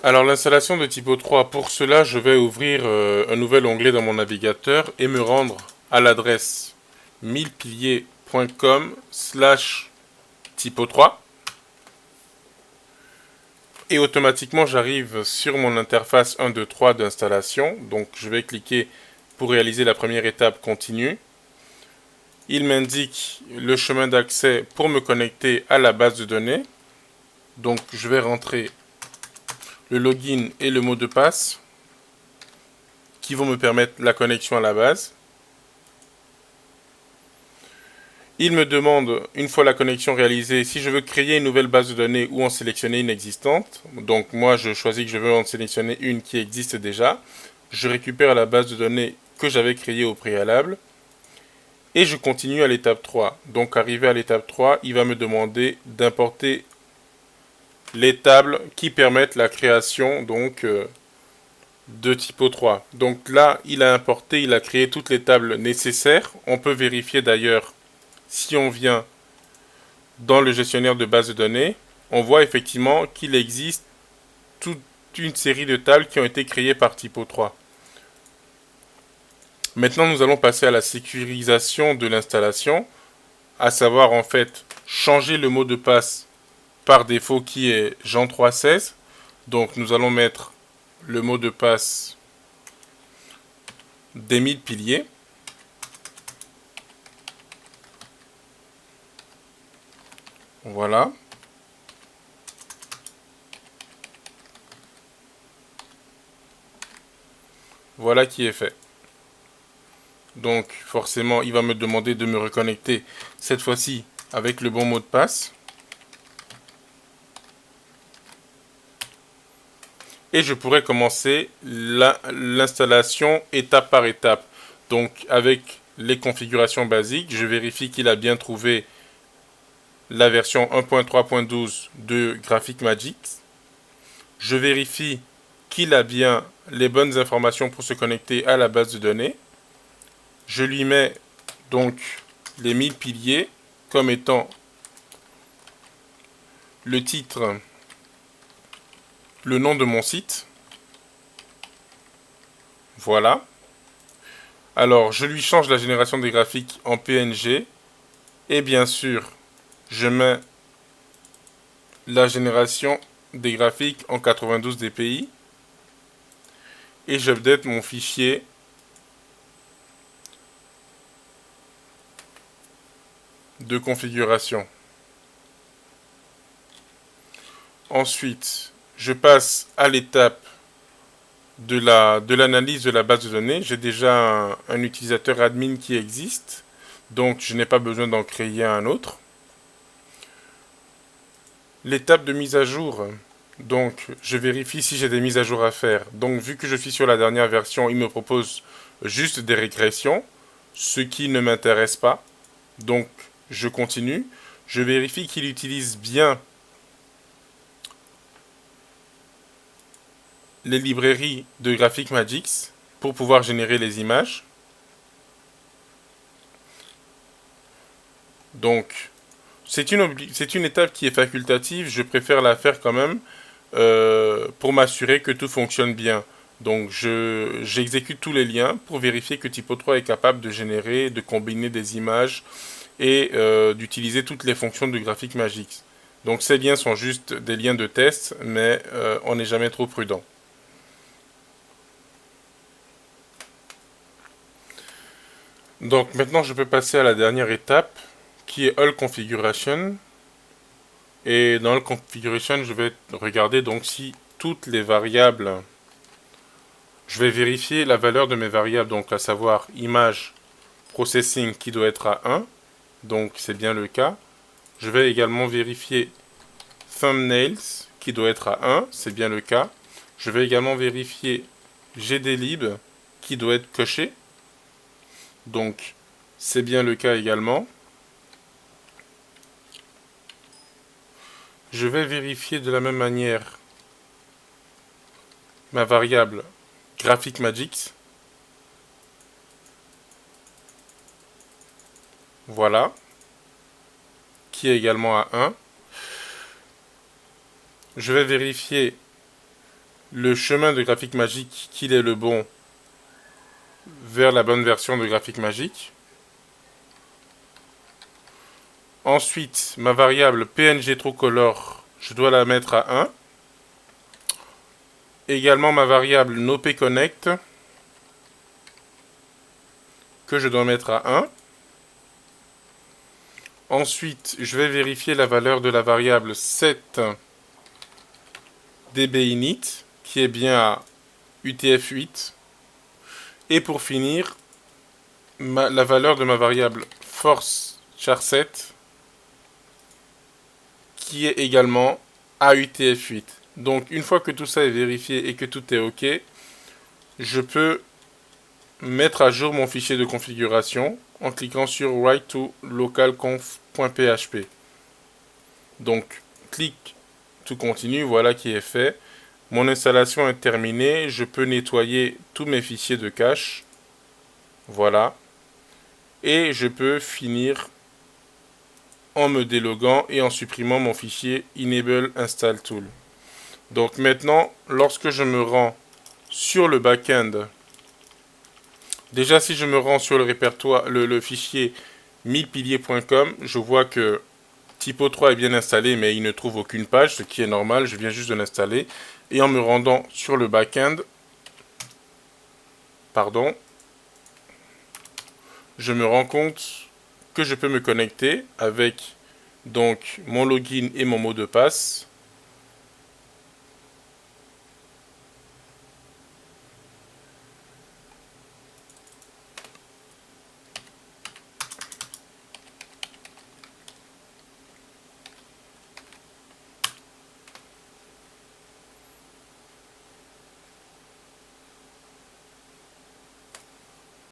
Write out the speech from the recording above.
Alors l'installation de Typo 3, pour cela je vais ouvrir un nouvel onglet dans mon navigateur et me rendre à l'adresse 1000piliers.com/Typo 3 et automatiquement j'arrive sur mon interface 1, 2, 3 d'installation. Donc je vais cliquer pour réaliser la première étape continue. Il m'indique le chemin d'accès pour me connecter à la base de données. Donc je vais rentrer le login et le mot de passe qui vont me permettre la connexion à la base. Il me demande, une fois la connexion réalisée, si je veux créer une nouvelle base de données ou en sélectionner une existante. Donc moi, je choisis que je veux en sélectionner une qui existe déjà. Je récupère la base de données que j'avais créée au préalable. Et je continue à l'étape 3. Donc arrivé à l'étape 3, il va me demander d'importer les tables qui permettent la création de Typo 3. Donc là, il a importé, il a créé toutes les tables nécessaires. On peut vérifier d'ailleurs si on vient dans le gestionnaire de base de données, on voit effectivement qu'il existe toute une série de tables qui ont été créées par Typo 3. Maintenant, nous allons passer à la sécurisation de l'installation, à savoir en fait changer le mot de passe par défaut qui est Jean316. Donc nous allons mettre le mot de passe des 1000 piliers. Voilà. Voilà qui est fait. Donc forcément, il va me demander de me reconnecter cette fois-ci avec le bon mot de passe. Et je pourrais commencer l'installation étape par étape. Donc avec les configurations basiques, je vérifie qu'il a bien trouvé la version 1.3.12 de Graphic Magic. Je vérifie qu'il a bien les bonnes informations pour se connecter à la base de données. Je lui mets donc les 1000 piliers comme étant le titre, le nom de mon site. Voilà. Alors, je lui change la génération des graphiques en PNG. Et bien sûr, je mets la génération des graphiques en 92 dpi. Et j'update mon fichier de configuration. Ensuite, je passe à l'étape de l'analyse de la base de données. J'ai déjà un utilisateur admin qui existe, donc je n'ai pas besoin d'en créer un autre. L'étape de mise à jour, donc je vérifie si j'ai des mises à jour à faire. Donc vu que je suis sur la dernière version, il me propose juste des régressions, ce qui ne m'intéresse pas. Donc je continue. Je vérifie qu'il utilise bien les librairies de Graphic Magic pour pouvoir générer les images. Donc, c'est une étape qui est facultative, je préfère la faire quand même pour m'assurer que tout fonctionne bien. Donc, j'exécute tous les liens pour vérifier que Typo 3 est capable de générer, de combiner des images et d'utiliser toutes les fonctions de Graphic Magic. Donc, ces liens sont juste des liens de test, mais on n'est jamais trop prudent. Donc maintenant je peux passer à la dernière étape qui est All Configuration. Et dans All Configuration, je vais regarder donc si toutes les variables, je vais vérifier la valeur de mes variables, donc à savoir image processing qui doit être à 1, donc c'est bien le cas. Je vais également vérifier thumbnails qui doit être à 1, c'est bien le cas. Je vais également vérifier gdlib qui doit être coché. Donc, c'est bien le cas également. Je vais vérifier de la même manière ma variable Graphic Magic. Voilà. Qui est également à 1. Je vais vérifier le chemin de Graphique Magique, qu'il est le bon, vers la bonne version de Graphique Magique. Ensuite, ma variable PNG TrueColor, je dois la mettre à 1. Également ma variable NoPConnect, que je dois mettre à 1. Ensuite, je vais vérifier la valeur de la variable setDBinit, qui est bien à UTF-8. Et pour finir, la valeur de ma variable forceCharSet, qui est également à UTF-8. Donc, une fois que tout ça est vérifié et que tout est OK, je peux mettre à jour mon fichier de configuration en cliquant sur Write to localconf.php. Donc, clique tout continue, voilà qui est fait. Mon installation est terminée, je peux nettoyer tous mes fichiers de cache. Voilà. Et je peux finir en me déloguant et en supprimant mon fichier Enable Install Tool. Donc maintenant, lorsque je me rends sur le backend, déjà si je me rends sur le répertoire, le fichier 1000piliers.com, je vois que Typo 3 est bien installé, mais il ne trouve aucune page, ce qui est normal, je viens juste de l'installer. Et en me rendant sur le backend, je me rends compte que je peux me connecter avec donc mon login et mon mot de passe.